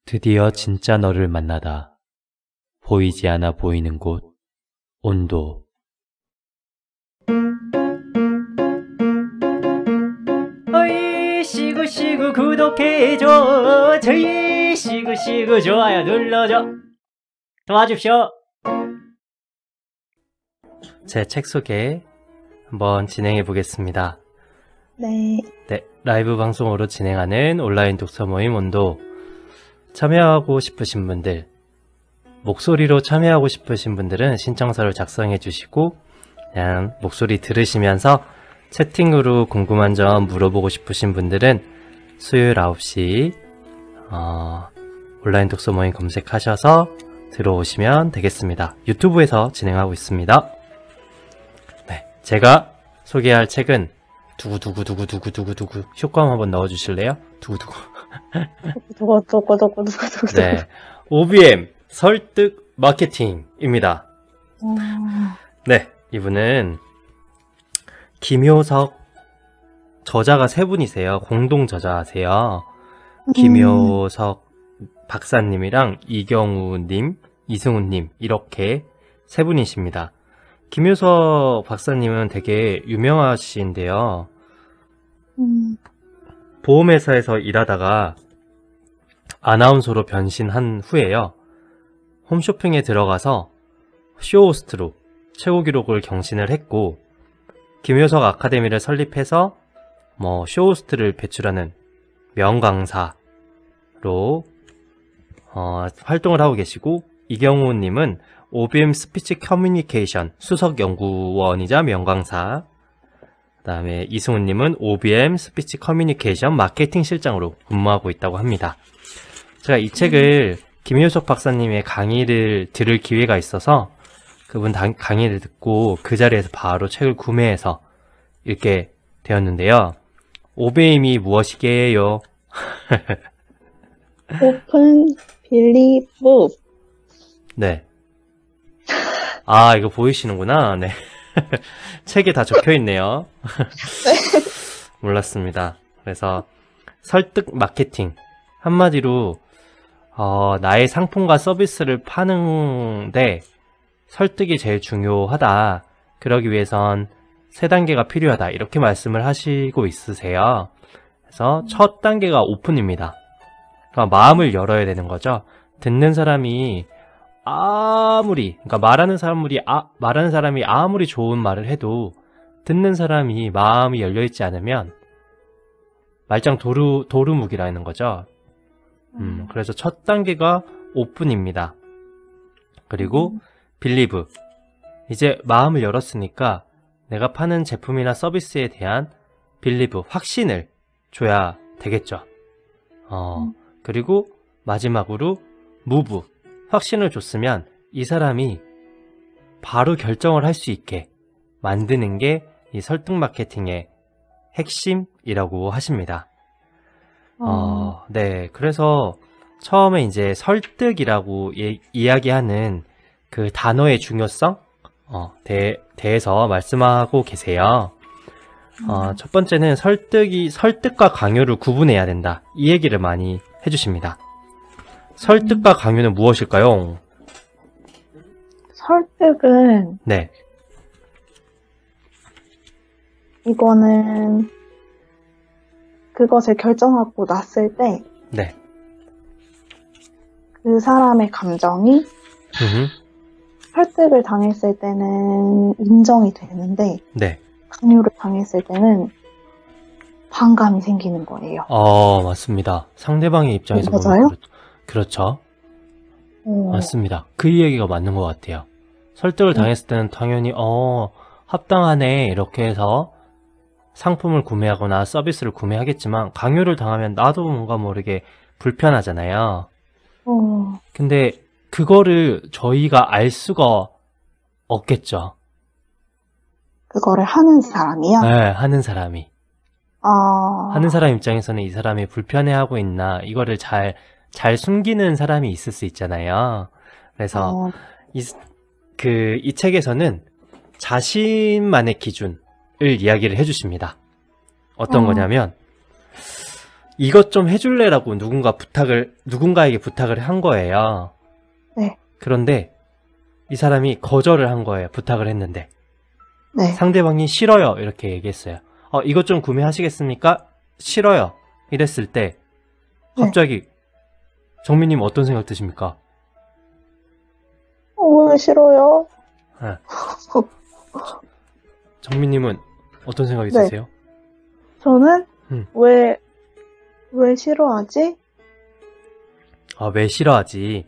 드디어 진짜 너를 만나다. 보이지 않아 보이는 곳, 온도. 어이 시구시구 구독해줘. 저희 시구시구 좋아요 눌러줘. 도와줍시오. 제 책 소개 한번 진행해 보겠습니다. 네. 네, 라이브 방송으로 진행하는 온라인 독서 모임 온도. 참여하고 싶으신 분들, 목소리로 참여하고 싶으신 분들은 신청서를 작성해 주시고 그냥 목소리 들으시면서 채팅으로 궁금한 점 물어보고 싶으신 분들은 수요일 9시 온라인 독서 모임 검색하셔서 들어오시면 되겠습니다. 유튜브에서 진행하고 있습니다. 네, 제가 소개할 책은 두구두구두구두구두구 효과음 한번 넣어주실래요? 두구두구. 누구. 네, OBM 설득 마케팅입니다. 네, 이분은 김효석 저자가 세 분이세요. 공동 저자세요. 김효석 박사님이랑 이경우님, 이승우님 이렇게 세 분이십니다. 김효석 박사님은 되게 유명하신데요. 보험회사에서 일하다가 아나운서로 변신한 후에요. 홈쇼핑에 들어가서 쇼호스트로 최고 기록을 경신을 했고, 김효석 아카데미를 설립해서 쇼호스트를 배출하는 명강사로 활동을 하고 계시고, 이경우님은 OBM 스피치 커뮤니케이션 수석연구원이자 명강사, 그 다음에 이승우님은 OBM 스피치 커뮤니케이션 마케팅 실장으로 근무하고 있다고 합니다. 제가 이 책을 김효석 박사님의 강의를 들을 기회가 있어서 그분 강의를 듣고 그 자리에서 바로 책을 구매해서 읽게 되었는데요. OBM이 무엇이게요? 오픈 빌리 무브. 네. 아, 이거 보이시는구나. 네. 책에 다 적혀 있네요. 몰랐습니다. 그래서 설득 마케팅. 한마디로 나의 상품과 서비스를 파는데 설득이 제일 중요하다. 그러기 위해선 세 단계가 필요하다. 이렇게 말씀을 하시고 있으세요. 그래서 첫 단계가 오픈입니다. 그러니까 마음을 열어야 되는 거죠. 듣는 사람이 그러니까 말하는 사람이 아무리 좋은 말을 해도 듣는 사람이 마음이 열려있지 않으면 말짱 도루묵이라는 거죠. 그래서 첫 단계가 오픈입니다. 그리고 빌리브. 이제 마음을 열었으니까 내가 파는 제품이나 서비스에 대한 빌리브, 확신을 줘야 되겠죠. 그리고 마지막으로 무브. 확신을 줬으면 이 사람이 바로 결정을 할 수 있게 만드는 게 이 설득 마케팅의 핵심이라고 하십니다. 네, 그래서 처음에 이제 설득이라고 이야기하는 그 단어의 중요성 대해서 말씀하고 계세요. 첫 번째는 설득과 강요를 구분해야 된다. 이 얘기를 많이 해주십니다. 설득과 강요는 무엇일까요? 설득은 네. 이거는 그것을 결정하고 났을 때 네. 그 사람의 감정이 설득을 당했을 때는 인정이 되는데 네. 강요를 당했을 때는 반감이 생기는 거예요. 맞습니다. 상대방의 입장에서 맞아요? 보면 그렇죠. 맞습니다. 그 얘기가 맞는 것 같아요. 설득을 당했을 때는 당연히 합당하네 이렇게 해서 상품을 구매하거나 서비스를 구매하겠지만, 강요를 당하면 나도 뭔가 모르게 불편하잖아요. 근데 그거를 저희가 알 수가 없겠죠. 그거를 하는 사람이요? 네, 하는 사람이. 하는 사람 입장에서는 이 사람이 불편해하고 있나, 이거를 잘 숨기는 사람이 있을 수 있잖아요. 그래서 이 책에서는 자신만의 기준을 이야기를 해주십니다. 어떤 거냐면, 이것 좀 해줄래라고 누군가에게 부탁을 한 거예요. 네. 그런데 이 사람이 거절을 한 거예요. 부탁을 했는데. 네. 상대방이 싫어요. 이렇게 얘기했어요. 이것 좀 구매하시겠습니까? 싫어요. 이랬을 때 갑자기 정민님 어떤 생각 드십니까? 왜 싫어요? 네. 정민님은 어떤 생각이 네. 드세요? 저는 음. 왜 싫어하지? 왜 싫어하지?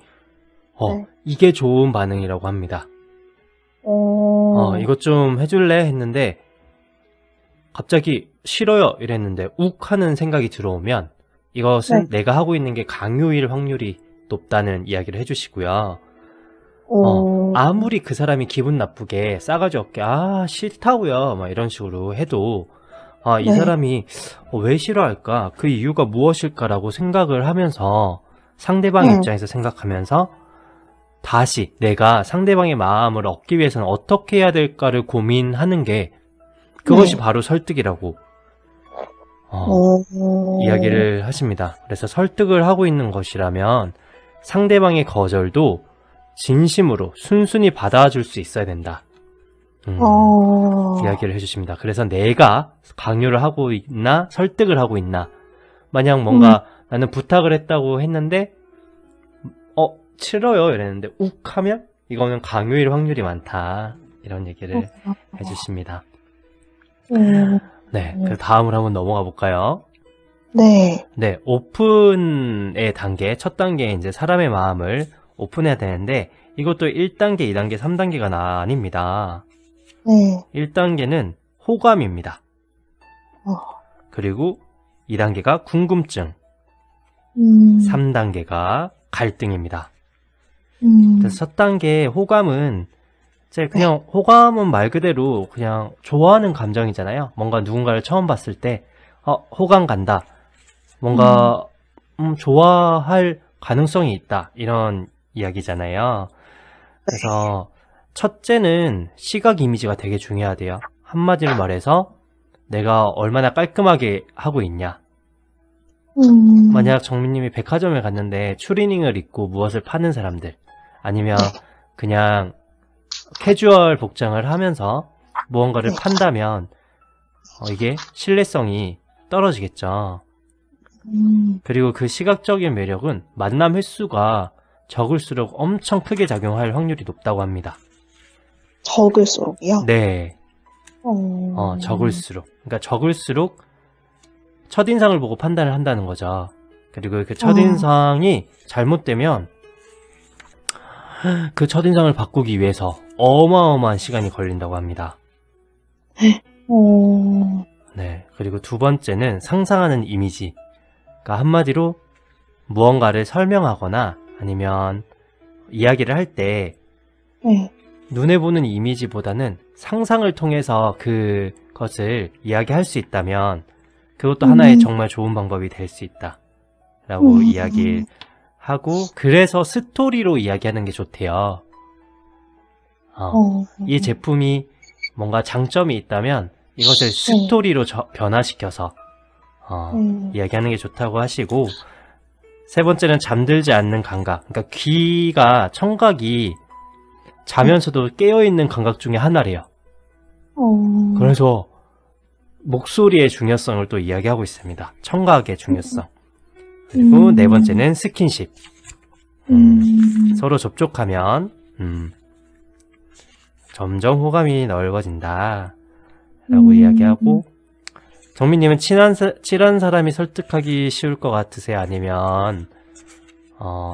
네. 이게 좋은 반응이라고 합니다. 이것 좀 해줄래? 했는데 갑자기 싫어요 이랬는데 욱 하는 생각이 들어오면 이것은 내가 하고 있는 게 강요일 확률이 높다는 이야기를 해주시고요. 아무리 그 사람이 기분 나쁘게 싸가지 없게 싫다고요 막 이런 식으로 해도 이 사람이 왜 싫어할까? 그 이유가 무엇일까라고 생각을 하면서 상대방 입장에서 생각하면서 다시 내가 상대방의 마음을 얻기 위해서는 어떻게 해야 될까를 고민하는 게 그것이 바로 설득이라고 이야기를 하십니다. 그래서 설득을 하고 있는 것이라면 상대방의 거절도 진심으로 순순히 받아줄 수 있어야 된다. 이야기를 해주십니다. 그래서 내가 강요를 하고 있나 설득을 하고 있나, 만약 뭔가 나는 부탁을 했다고 했는데 싫어요 이랬는데 욱 하면 이거는 강요일 확률이 많다, 이런 얘기를 해주십니다. 네, 그 다음으로 한번 넘어가 볼까요? 네. 네, 오픈의 단계, 첫 단계 이제 사람의 마음을 오픈해야 되는데 이것도 1단계, 2단계, 3단계가 아닙니다. 네. 1단계는 호감입니다. 그리고 2단계가 궁금증, 3단계가 갈등입니다. 그래서 첫 단계 호감은 그냥 호감은 말 그대로 그냥 좋아하는 감정이잖아요. 뭔가 누군가를 처음 봤을 때 호감 간다, 뭔가 좋아할 가능성이 있다, 이런 이야기잖아요. 그래서 첫째는 시각 이미지가 되게 중요하대요. 한마디로 말해서 내가 얼마나 깔끔하게 하고 있냐. 만약 정민님이 백화점에 갔는데 추리닝을 입고 무엇을 파는 사람들, 아니면 그냥 캐주얼 복장을 하면서 무언가를 판다면 이게 신뢰성이 떨어지겠죠. 그리고 그 시각적인 매력은 만남 횟수가 적을수록 엄청 크게 작용할 확률이 높다고 합니다. 적을수록이요? 네. 적을수록. 그러니까 적을수록 첫인상을 보고 판단을 한다는 거죠. 그리고 그 첫인상이 잘못되면 그 첫인상을 바꾸기 위해서 어마어마한 시간이 걸린다고 합니다. 네. 그리고 두 번째는 상상하는 이미지. 그러니까 한마디로 무언가를 설명하거나 아니면 이야기를 할 때 눈에 보는 이미지보다는 상상을 통해서 그것을 이야기할 수 있다면 그것도 하나의 정말 좋은 방법이 될 수 있다 라고 이야기를 하고, 그래서 스토리로 이야기하는 게 좋대요. 이 제품이 뭔가 장점이 있다면 이것을 스토리로 변화시켜서 이야기하는 게 좋다고 하시고, 세 번째는 잠들지 않는 감각. 그러니까 청각이 자면서도 깨어있는 감각 중에 하나래요. 그래서 목소리의 중요성을 또 이야기하고 있습니다. 청각의 중요성. 그리고 네 번째는 스킨십. 서로 접촉하면 점점 호감이 넓어진다 라고 이야기하고, 정민님은 친한 사람이 설득하기 쉬울 것 같으세요? 아니면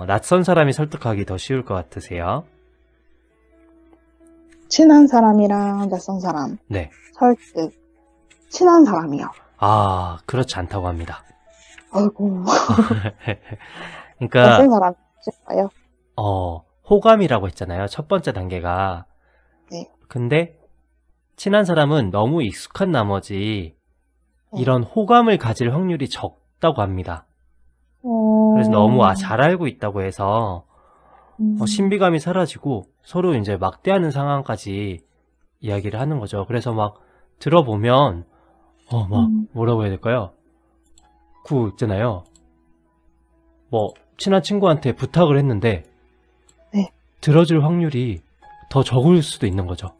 낯선 사람이 설득하기 더 쉬울 것 같으세요? 친한 사람이랑 낯선 사람. 네. 설득. 친한 사람이요. 그렇지 않다고 합니다. 아이고. 그러니까 낯선 사람 있을까요? 호감이라고 했잖아요. 첫 번째 단계가. 네. 근데 친한 사람은 너무 익숙한 나머지 이런 호감을 가질 확률이 적다고 합니다. 그래서 너무 잘 알고 있다고 해서 신비감이 사라지고 서로 이제 막대하는 상황까지 이야기를 하는 거죠. 그래서 막 들어보면 뭐라고 해야 될까요? 그 있잖아요. 뭐 친한 친구한테 부탁을 했는데 네. 들어줄 확률이 더 적을 수도 있는 거죠.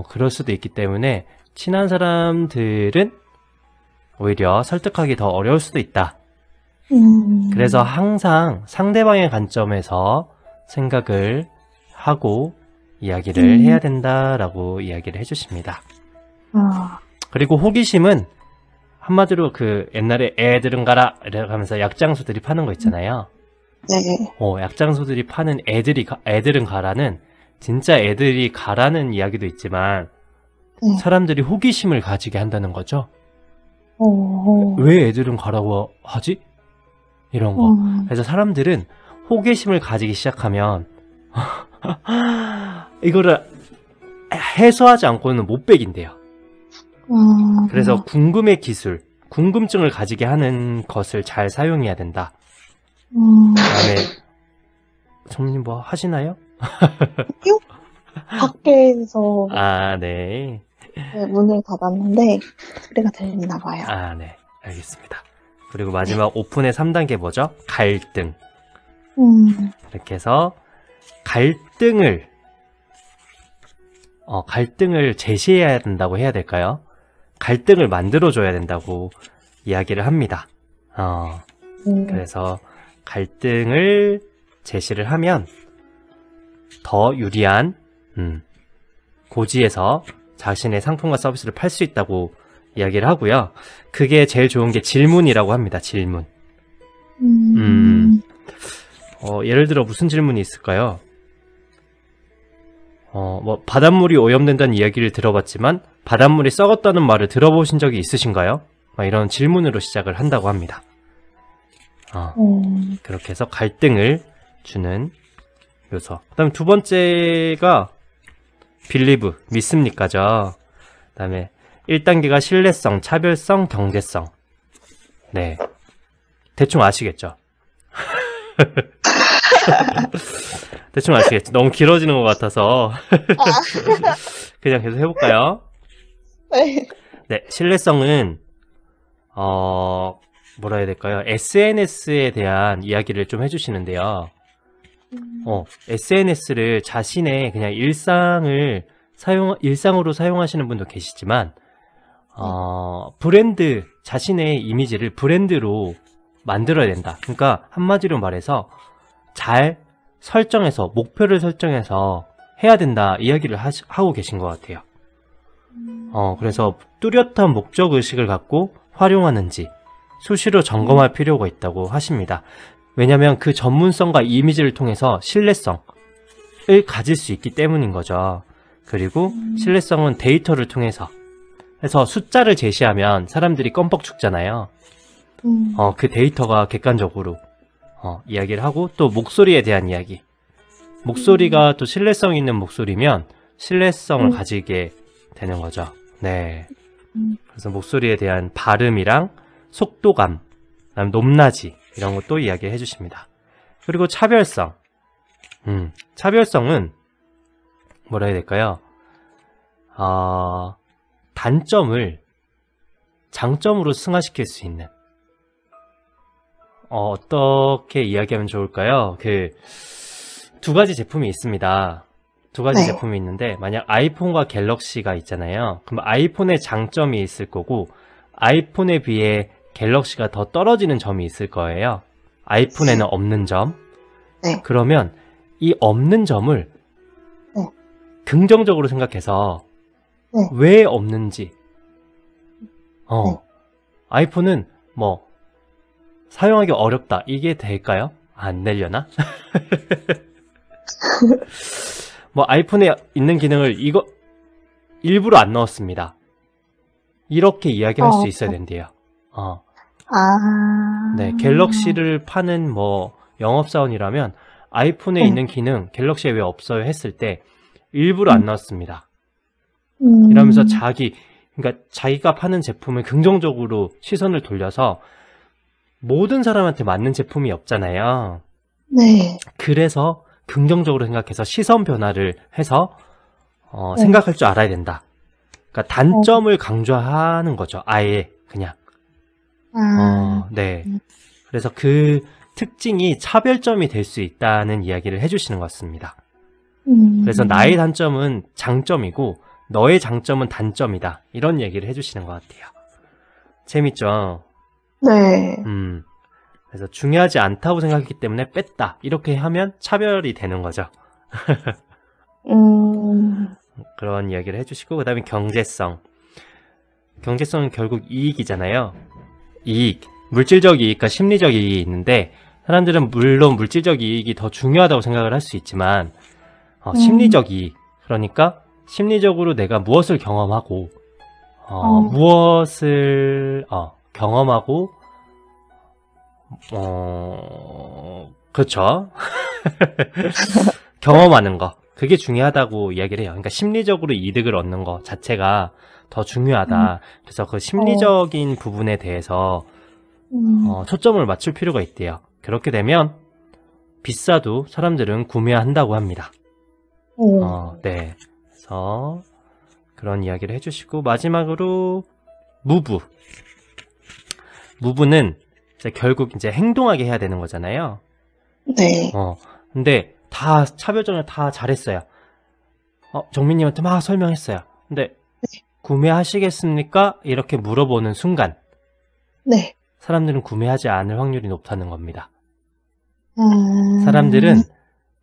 그럴 수도 있기 때문에 친한 사람들은 오히려 설득하기 더 어려울 수도 있다. 그래서 항상 상대방의 관점에서 생각을 하고 이야기를 해야 된다라고 이야기를 해주십니다. 그리고 호기심은 한마디로 그 옛날에 애들은 가라 이렇게 하면서 약장수들이 파는 거 있잖아요. 네. 약장수들이 파는 애들은 가라는 진짜 애들이 가라는 이야기도 있지만 네. 사람들이 호기심을 가지게 한다는 거죠. 오. 왜 애들은 가라고 하지? 이런 거. 그래서 사람들은 호기심을 가지기 시작하면 이거를 해소하지 않고는 못 배긴대요. 그래서 궁금의 기술, 궁금증을 가지게 하는 것을 잘 사용해야 된다. 그다음에 선생님 뭐 하시나요? 밖에서 네. 네, 문을 닫았는데 소리가 들리나 봐요. 네. 알겠습니다. 그리고 마지막 오픈의 3단계 뭐죠? 갈등. 이렇게 해서 갈등을 제시해야 된다고 해야 될까요? 갈등을 만들어줘야 된다고 이야기를 합니다. 그래서 갈등을 제시를 하면 더 유리한 고지에서 자신의 상품과 서비스를 팔 수 있다고 이야기를 하고요. 그게 제일 좋은 게 질문이라고 합니다. 질문. 예를 들어 무슨 질문이 있을까요? 뭐 바닷물이 오염된다는 이야기를 들어봤지만 바닷물이 썩었다는 말을 들어보신 적이 있으신가요? 이런 질문으로 시작을 한다고 합니다. 그렇게 해서 갈등을 주는 요소. 그 다음에 두 번째가 believe, 믿습니까죠. 그 다음에 1단계가 신뢰성, 차별성, 경제성. 네. 대충 아시겠죠? 대충 아시겠죠? 너무 길어지는 것 같아서. 그냥 계속 해볼까요? 네. 네, 신뢰성은, 뭐라 해야 될까요? SNS에 대한 이야기를 좀 해주시는데요. SNS를 자신의 그냥 일상으로 사용하시는 분도 계시지만, 브랜드, 자신의 이미지를 브랜드로 만들어야 된다. 그러니까 한마디로 말해서 잘 설정해서, 목표를 설정해서 해야 된다 이야기를 하고 계신 것 같아요. 그래서 뚜렷한 목적의식을 갖고 활용하는지 수시로 점검할 필요가 있다고 하십니다. 왜냐하면 그 전문성과 이미지를 통해서 신뢰성을 가질 수 있기 때문인 거죠. 그리고 신뢰성은 데이터를 통해서 해서 숫자를 제시하면 사람들이 껌뻑 죽잖아요. 그 데이터가 객관적으로 이야기를 하고 또 목소리에 대한 이야기. 목소리가 또 신뢰성 있는 목소리면 신뢰성을 가지게 되는 거죠. 네. 그래서 목소리에 대한 발음이랑 속도감, 그다음 높낮이 이런 것도 이야기해 주십니다. 그리고 차별성. 차별성은 뭐라 해야 될까요? 단점을 장점으로 승화시킬 수 있는. 어떻게 이야기하면 좋을까요? 두 가지 제품이 있습니다. 두 가지 네. 제품이 있는데 만약 아이폰과 갤럭시가 있잖아요. 그럼 아이폰의 장점이 있을 거고 아이폰에 비해 갤럭시가 더 떨어지는 점이 있을 거예요. 아이폰에는 없는 점. 네. 그러면 이 없는 점을 네. 긍정적으로 생각해서 네. 왜 없는지. 네. 아이폰은 뭐 사용하기 어렵다. 이게 될까요? 안 되려나? 뭐 아이폰에 있는 기능을 이거 일부러 안 넣었습니다. 이렇게 이야기할 수 있어야 된대요. 네, 갤럭시를 파는 뭐 영업사원이라면 아이폰에 있는 기능 갤럭시에 왜 없어요 했을 때 일부러 안 넣었습니다. 이러면서 그러니까 자기가 파는 제품을 긍정적으로 시선을 돌려서 모든 사람한테 맞는 제품이 없잖아요. 네. 그래서 긍정적으로 생각해서 시선 변화를 해서 생각할 줄 알아야 된다. 그러니까 단점을 강조하는 거죠. 아예 그냥. 아, 네. 그래서 그 특징이 차별점이 될 수 있다는 이야기를 해주시는 것 같습니다. 그래서 나의 단점은 장점이고 너의 장점은 단점이다. 이런 얘기를 해주시는 것 같아요. 재밌죠? 네. 그래서 중요하지 않다고 생각했기 때문에 뺐다. 이렇게 하면 차별이 되는 거죠. 그런 이야기를 해주시고, 그 다음에 경제성. 경제성은 결국 이익이잖아요. 이익. 물질적 이익과 심리적 이익이 있는데, 사람들은 물론 물질적 이익이 더 중요하다고 생각을 할 수 있지만, 심리적 이익. 그러니까, 심리적으로 내가 무엇을 경험하고, 무엇을, 경험하고, 그렇죠. 경험하는 거. 그게 중요하다고 이야기를 해요. 그러니까 심리적으로 이득을 얻는 거 자체가 더 중요하다. 그래서 그 심리적인 부분에 대해서 초점을 맞출 필요가 있대요. 그렇게 되면 비싸도 사람들은 구매한다고 합니다. 네. 그래서 그런 이야기를 해주시고, 마지막으로 무부. 무부는 이제 결국 이제 행동하게 해야 되는 거잖아요. 네. 근데 다 차별점을 다 잘했어요. 정민님한테 막 설명했어요. 근데 구매하시겠습니까? 이렇게 물어보는 순간 네. 사람들은 구매하지 않을 확률이 높다는 겁니다. 사람들은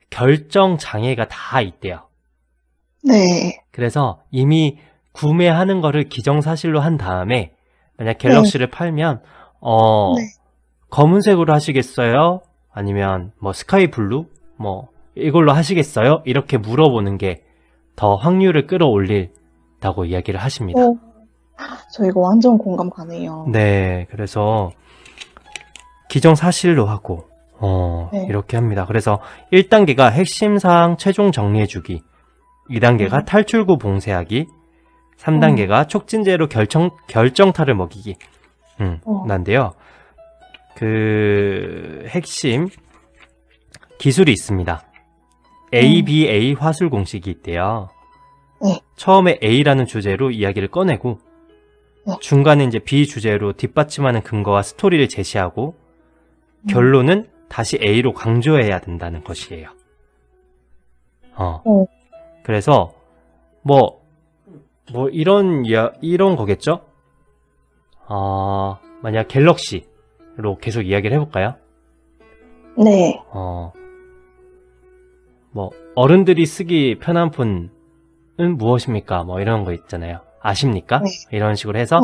결정 장애가 다 있대요. 네. 그래서 이미 구매하는 거를 기정사실로 한 다음에 만약 갤럭시를 팔면 네. 검은색으로 하시겠어요? 아니면 뭐 스카이 블루? 뭐 이걸로 하시겠어요? 이렇게 물어보는 게 더 확률을 끌어올린다고 이야기를 하십니다. 저 이거 완전 공감 가네요. 네, 그래서 기정사실로 하고 네. 이렇게 합니다. 그래서 1단계가 핵심 사항 최종 정리해주기, 2단계가 탈출구 봉쇄하기, 3단계가 촉진제로 결정타를 먹이기. 난데요. 그 핵심 기술이 있습니다. ABA 화술 공식이 있대요. 네. 처음에 A라는 주제로 이야기를 꺼내고 네. 중간에 이제 B 주제로 뒷받침하는 근거와 스토리를 제시하고 결론은 다시 A로 강조해야 된다는 것이에요. 그래서 뭐 이런 거겠죠? 만약 갤럭시로 계속 이야기를 해볼까요? 네. 뭐 어른들이 쓰기 편한 폰은 무엇입니까? 뭐 이런 거 있잖아요. 아십니까? 네. 이런 식으로 해서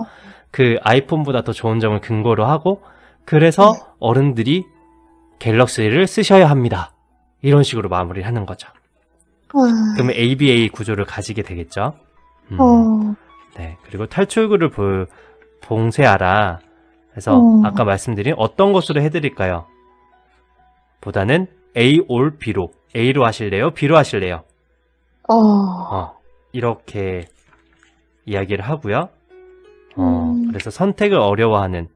그 아이폰보다 더 좋은 점을 근거로 하고, 그래서 어른들이 갤럭시를 쓰셔야 합니다. 이런 식으로 마무리를 하는 거죠. 그러면 ABA 구조를 가지게 되겠죠. 네. 그리고 탈출구를 봉쇄하라. 그래서 아까 말씀드린 어떤 것으로 해드릴까요? 보다는 A or B로. A로 하실래요? B로 하실래요? 이렇게 이야기를 하고요. 그래서 선택을 어려워하는,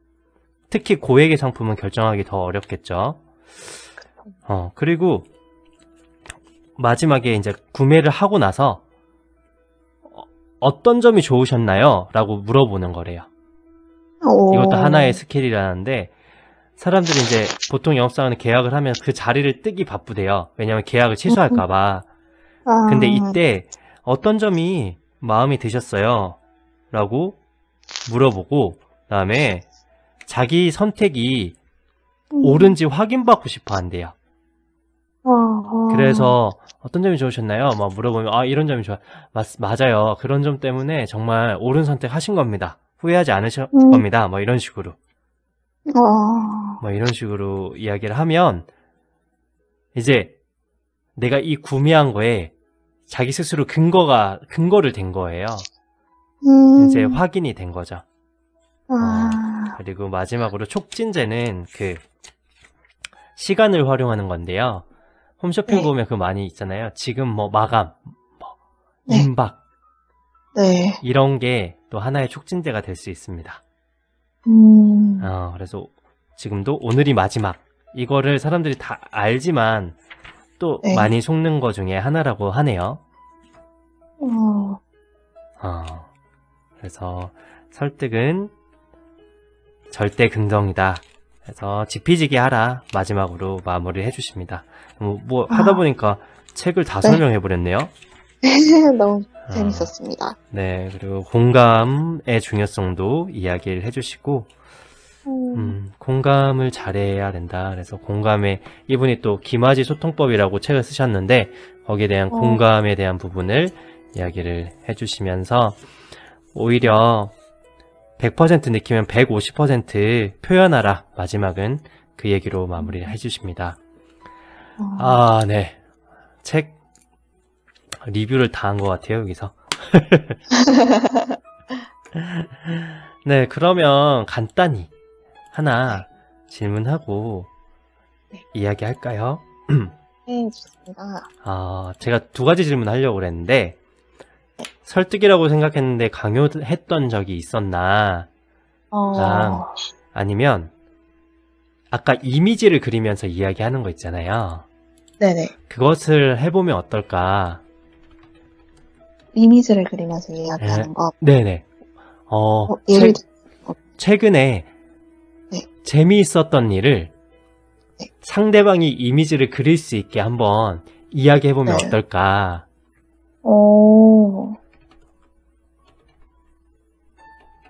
특히 고액의 상품은 결정하기 더 어렵겠죠. 그리고 마지막에 이제 구매를 하고 나서 어떤 점이 좋으셨나요? 라고 물어보는 거래요. 이것도 하나의 스킬이라는데, 사람들이 이제 보통 영업사원은 계약을 하면 그 자리를 뜨기 바쁘대요. 왜냐면 계약을 취소할까봐. 근데 이때 어떤 점이 마음에 드셨어요? 라고 물어보고, 그다음에 자기 선택이 옳은지 확인받고 싶어 한대요. 그래서 어떤 점이 좋으셨나요? 막 물어보면 이런 점이 좋아. 맞아요. 그런 점 때문에 정말 옳은 선택 하신 겁니다. 후회하지 않으실 겁니다. 뭐 이런 식으로. 뭐 이런 식으로 이야기를 하면 이제 내가 이 구매한 거에 자기 스스로 근거를 댄 거예요. 이제 확인이 된 거죠. 그리고 마지막으로 촉진제는 그 시간을 활용하는 건데요. 홈쇼핑 네. 보면 그거 많이 있잖아요. 지금 뭐 마감, 뭐 임박, 네. 이런 게 또 하나의 촉진제가 될 수 있습니다. 그래서 지금도 오늘이 마지막, 이거를 사람들이 다 알지만 또 네. 많이 속는 거 중에 하나라고 하네요. 그래서 설득은 절대 긍정이다. 그래서 지피지기 하라. 마지막으로 마무리를 해주십니다. 뭐 하다 보니까 책을 다 네. 설명해버렸네요. 너무 재밌었습니다. 네, 그리고 공감의 중요성도 이야기를 해주시고, 공감을 잘해야 된다. 그래서 공감에, 이분이 또 김아지 소통법이라고 책을 쓰셨는데, 거기에 대한 공감에 대한 부분을 이야기를 해주시면서, 오히려 100% 느끼면 150% 표현하라. 마지막은 그 얘기로 마무리를 해주십니다. 아, 네. 책 리뷰를 다 한 것 같아요, 여기서. 네, 그러면 간단히 하나 질문하고 이야기할까요? 네, 좋습니다. 제가 두 가지 질문 하려고 그랬는데, 설득이라고 생각했는데 강요했던 적이 있었나? 아니면, 아까 이미지를 그리면서 이야기하는 거 있잖아요. 네네. 그것을 해보면 어떨까? 이미지를 그리면서 이야기하는 거. 네네. 예를 최근에 네. 재미있었던 일을 네. 상대방이 이미지를 그릴 수 있게 한번 이야기해보면 네. 어떨까?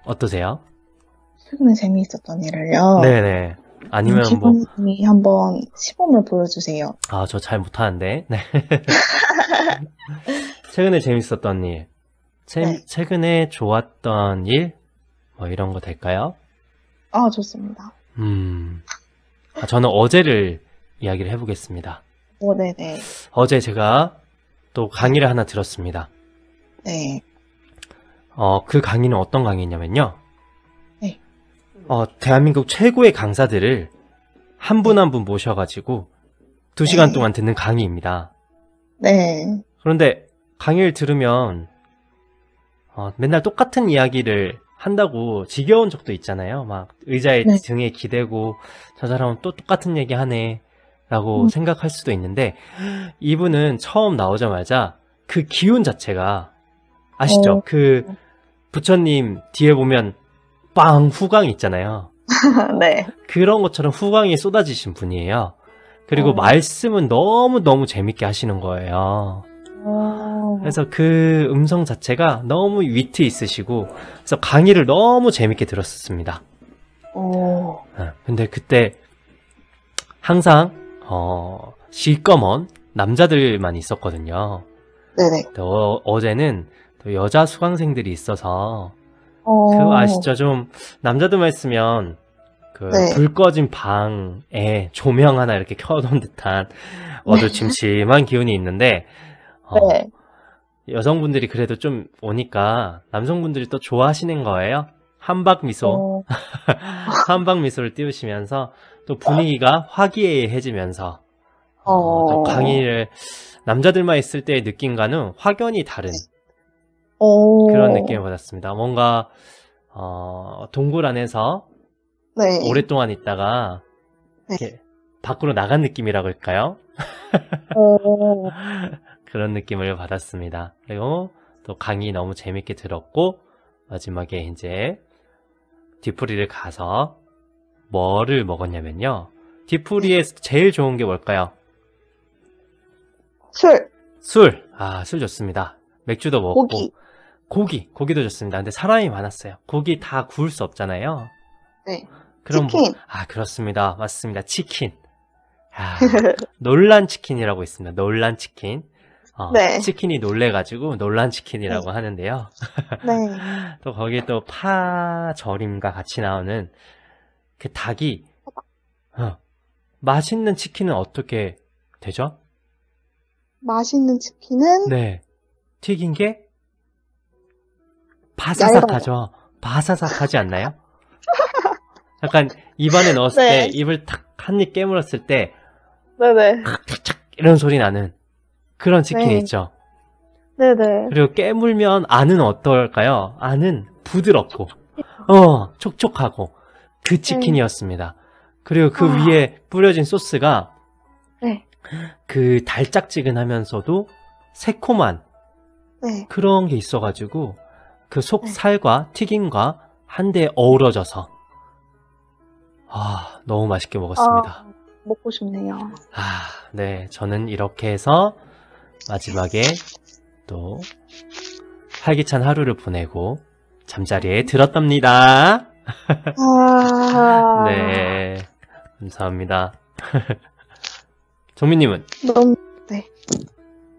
어떠세요? 최근에 재미있었던 일을요. 네네. 아니면 뭐, 기분님이 한번 시범을 보여주세요. 저 잘 못하는데. 네. 최근에 재밌었던 일. 네. 최근에 좋았던 일? 뭐 이런 거 될까요? 좋습니다. 저는 어제를 이야기를 해보겠습니다. 네네. 어제 제가 또 강의를 하나 들었습니다. 네. 그 강의는 어떤 강의냐면요. 네. 대한민국 최고의 강사들을 한 분 한 분 모셔가지고 2시간 동안 듣는 강의입니다. 네. 그런데 강의를 들으면 맨날 똑같은 이야기를 한다고 지겨운 적도 있잖아요. 막 의자에 네. 등에 기대고 저 사람은 또 똑같은 얘기 하네 라고 생각할 수도 있는데, 이분은 처음 나오자마자 그 기운 자체가 아시죠? 그 부처님 뒤에 보면 빵 후광 있잖아요. 네. 그런 것처럼 후광이 쏟아지신 분이에요. 그리고 말씀은 너무너무 재밌게 하시는 거예요. 그래서 그 음성 자체가 너무 위트 있으시고, 그래서 강의를 너무 재밌게 들었었습니다. 근데 그때 항상 시꺼먼 남자들만 있었거든요. 네네. 어제는 또 여자 수강생들이 있어서, 그거 아시죠? 좀 남자들만 있으면 네. 불 꺼진 방에 조명 하나 이렇게 켜놓은 듯한 어두침침한 기운이 있는데, 네. 여성분들이 그래도 좀 오니까 남성분들이 또 좋아하시는 거예요. 한박 미소, 한박 미소를 띄우시면서 또 분위기가 화기애애해지면서 또 강의를 남자들만 있을 때의 느낌과는 확연히 다른 그런 느낌을 받았습니다. 뭔가 동굴 안에서 네. 오랫동안 있다가 이렇게 밖으로 나간 느낌이라고 할까요? 그런 느낌을 받았습니다. 그리고 또 강의 너무 재밌게 들었고, 마지막에 이제 뒤풀이를 가서 뭐를 먹었냐면요. 뒤풀이에서 제일 좋은 게 뭘까요? 술. 술. 술 좋습니다. 맥주도 먹고. 고기도 좋습니다. 근데 사람이 많았어요. 고기 다 구울 수 없잖아요. 네. 그럼 치킨. 그렇습니다. 맞습니다. 치킨. 놀란 치킨이라고 있습니다. 놀란 치킨. 네. 치킨이 놀래가지고 놀란 치킨이라고 하는데요. 네. 또 거기에 또 파절임과 같이 나오는 그 닭이, 맛있는 치킨은 어떻게 되죠? 맛있는 치킨은 네. 튀긴 게 바사삭하죠. 바사삭하지 않나요? 약간 입안에 넣었을 때, 입을 탁 한 입 깨물었을 때 네네. 착착 이런 소리 나는 그런 치킨이 있죠. 네네. 그리고 깨물면 안은 어떨까요? 안은 부드럽고 촉촉하고 그 치킨이었습니다. 그리고 그 위에 뿌려진 소스가 그 달짝지근하면서도 새콤한 그런 게 있어가지고 그 속살과 튀김과 한데 어우러져서 너무 맛있게 먹었습니다. 먹고 싶네요. 네. 저는 이렇게 해서 마지막에 또 활기찬 하루를 보내고 잠자리에 들었답니다. 네. 감사합니다. 정민님은? 네.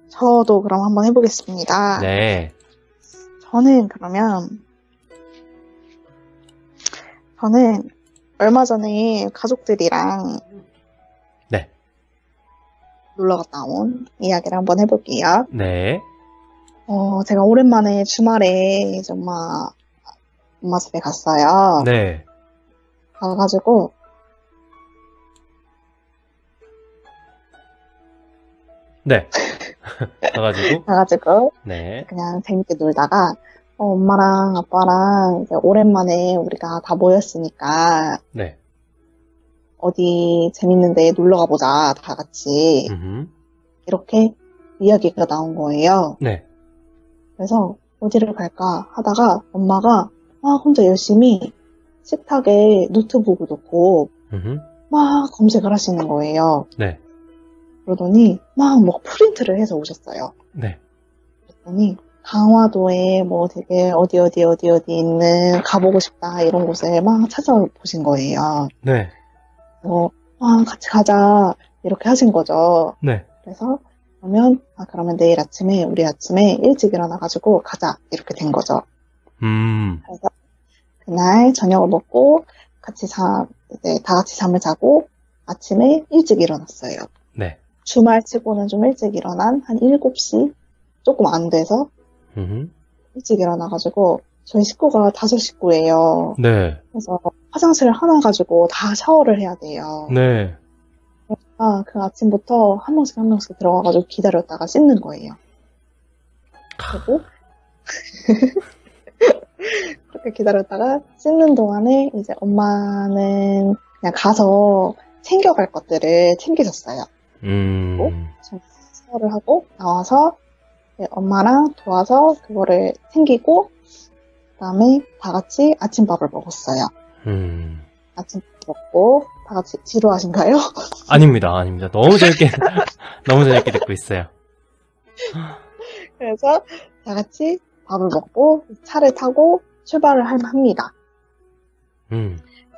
저도 그럼 한번 해보겠습니다. 네. 저는 얼마 전에 가족들이랑 네. 놀러 갔다 온 이야기를 한번 해볼게요. 네. 제가 오랜만에 주말에 이제 엄마 집에 갔어요. 네. 가가지고 네. 가가지고, 네. 그냥 재밌게 놀다가 엄마랑 아빠랑 이제 오랜만에 우리가 다 모였으니까 네. 어디 재밌는 데 놀러 가보자, 다 같이. 이렇게 이야기가 나온 거예요. 네. 그래서 어디를 갈까 하다가 엄마가 막 혼자 열심히 식탁에 노트북을 놓고 막 검색을 하시는 거예요. 네. 그러더니 막 뭐 프린트를 해서 오셨어요. 네. 그랬더니 강화도에 뭐 되게 어디 있는 가보고 싶다 이런 곳을 막 찾아보신 거예요. 네. 같이 가자 이렇게 하신 거죠. 네. 그래서 그러면 내일 아침에 우리 아침에 일찍 일어나가지고 가자 이렇게 된 거죠. 그래서 그날 저녁을 먹고 이제 다 같이 잠을 자고 아침에 일찍 일어났어요. 네. 주말 치고는 좀 일찍 일어난 한 7시 조금 안 돼서 일찍 일어나가지고 저희 식구가 5식구예요. 네. 그래서 화장실을 하나 가지고 다 샤워를 해야 돼요. 네. 그 아침부터 한 명씩 들어가가지고 기다렸다가 씻는 거예요. 그리고 그렇게 기다렸다가 씻는 동안에 이제 엄마는 그냥 가서 챙겨갈 것들을 챙기셨어요. 그리고 샤워를 하고 나와서 엄마랑 도와서 그거를 챙기고 그다음에 다 같이 아침밥을 먹었어요. 아침밥 먹고 다 같이 지루하신가요? 아닙니다. 너무 재밌게 듣고 있어요. 그래서 다 같이 밥을 먹고 차를 타고 출발을 합니다.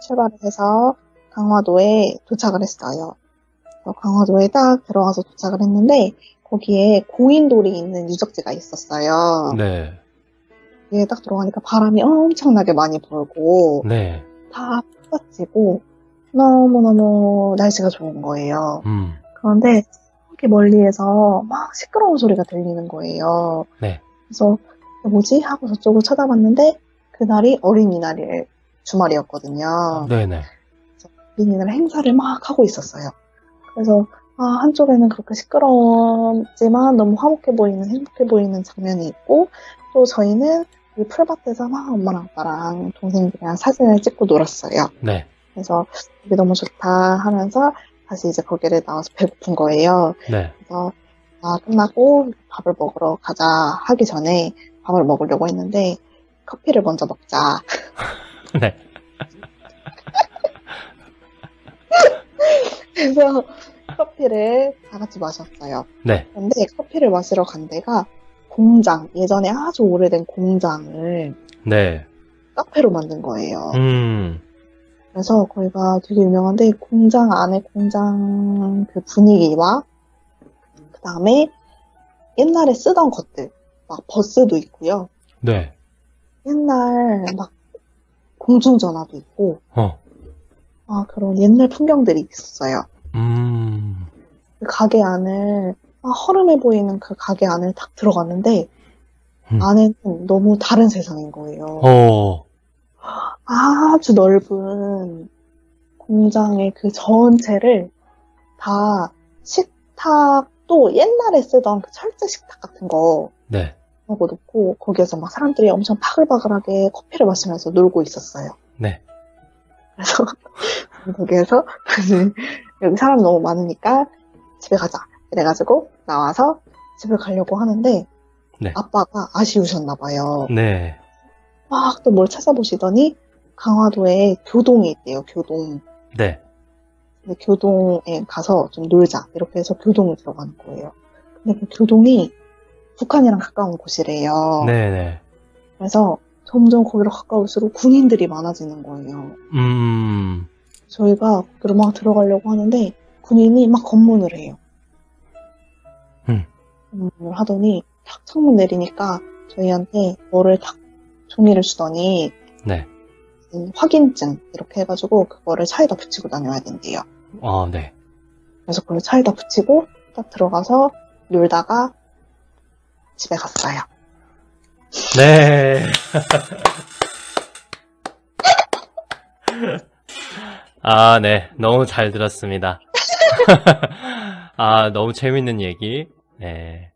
출발을 해서 강화도에 도착을 했어요. 강화도에 딱 들어가서 도착을 했는데 거기에 고인돌이 있는 유적지가 있었어요. 네. 거기에 딱 들어가니까 바람이 엄청나게 많이 불고 네. 다 쏟아지고 너무너무 날씨가 좋은 거예요. 그런데 저기 멀리에서 막 시끄러운 소리가 들리는 거예요. 네. 그래서 뭐지? 하고 저쪽을 쳐다봤는데 그날이 어린이날 주말이었거든요. 네네. 어린이날 행사를 막 하고 있었어요. 그래서 한쪽에는 그렇게 시끄럽지만 너무 행복해 보이는 장면이 있고 또 저희는 이 풀밭에서 막 엄마랑 아빠랑 동생들이랑 사진을 찍고 놀았어요. 네. 그래서 이게 너무 좋다 하면서 다시 이제 거기를 나와서 배고픈 거예요. 네. 그래서 끝나고 밥을 먹으러 가자 하기 전에 밥을 먹으려고 했는데 커피를 먼저 먹자. 네. 그래서 커피를 다 같이 마셨어요. 네. 근데 커피를 마시러 간 데가 예전에 아주 오래된 공장을 네. 카페로 만든 거예요. 음. 그래서 거기가 되게 유명한데 공장 안에 공장 그 분위기와 그 다음에 옛날에 쓰던 것들 막 버스도 있고요. 네. 옛날 막 공중전화도 있고 그런 옛날 풍경들이 있었어요. 그 가게 안을 허름해 보이는 그 가게 안을 딱 들어갔는데 안에는 너무 다른 세상인 거예요. 아주 넓은 공장의 그 전체를 다 식탁도 옛날에 쓰던 그 철제 식탁 같은 거 네. 하고 놓고 거기에서 막 사람들이 엄청 바글바글하게 커피를 마시면서 놀고 있었어요. 네. 그래서 거기에서 여기 사람 너무 많으니까 집에 가자 이래가지고 나와서 집에 가려고 하는데 네. 아빠가 아쉬우셨나 봐요. 네. 막 또 뭘 찾아보시더니 강화도에 교동이 있대요. 교동. 네. 근데 교동에 가서 좀 놀자. 이렇게 해서 교동을 들어가는 거예요. 근데 그 교동이 북한이랑 가까운 곳이래요. 네네. 그래서 점점 거기로 가까울수록 군인들이 많아지는 거예요. 저희가 거기로 막 들어가려고 하는데 군인이 막 검문을 해요. 검문을 하더니 탁 창문 내리니까 저희한테 뭐를 탁 종이를 주더니 네. 확인증 이렇게 해가지고 그거를 차에다 붙이고 다녀야 된대요. 네. 그래서 그걸 차에다 붙이고 딱 들어가서 놀다가 집에 갔어요. 네. 네. 너무 잘 들었습니다. 너무 재밌는 얘기. 네.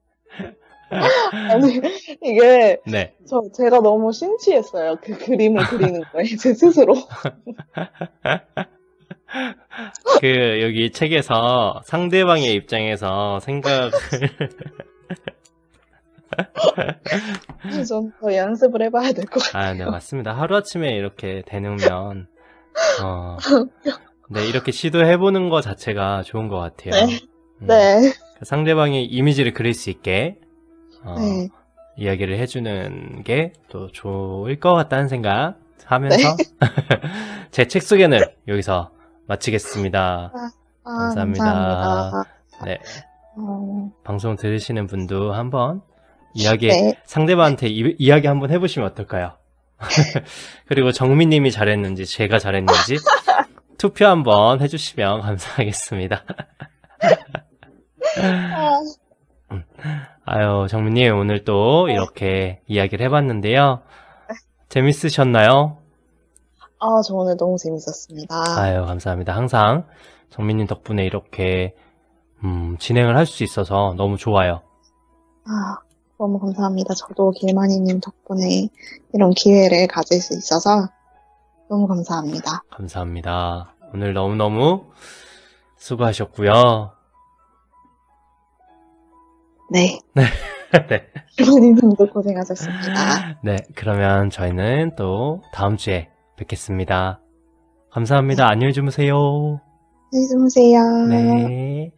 아니, 이게 네. 제가 너무 심취했어요. 그 그림을 그리는 거에 제 스스로. 여기 책에서 상대방의 입장에서 생각을 좀 더 연습을 해봐야 될 것 같아요. 네, 맞습니다. 하루아침에 이렇게 되면 네, 이렇게 시도해보는 것 자체가 좋은 것 같아요. 네. 상대방의 이미지를 그릴 수 있게 네. 이야기를 해주는 게 또 좋을 것 같다는 생각 하면서 제 책 소개는 여기서 마치겠습니다. 감사합니다. 네. 방송 들으시는 분도 한번 상대방한테 이야기 한번 해보시면 어떨까요? 그리고 정민님이 잘했는지 제가 잘했는지 투표 한번 해주시면 감사하겠습니다. 정민님 오늘 또 이렇게 이야기를 해봤는데요. 재밌으셨나요? 저 오늘 너무 재밌었습니다. 감사합니다. 항상 정민님 덕분에 이렇게 진행을 할 수 있어서 너무 좋아요. 너무 감사합니다. 저도 길만이님 덕분에 이런 기회를 가질 수 있어서 너무 감사합니다. 감사합니다. 오늘 너무너무 수고하셨고요. 네. 네. 길만이님도 고생하셨습니다. 네, 그러면 저희는 또 다음 주에 뵙겠습니다. 감사합니다. 안녕히 주무세요. 안녕히 주무세요. 네.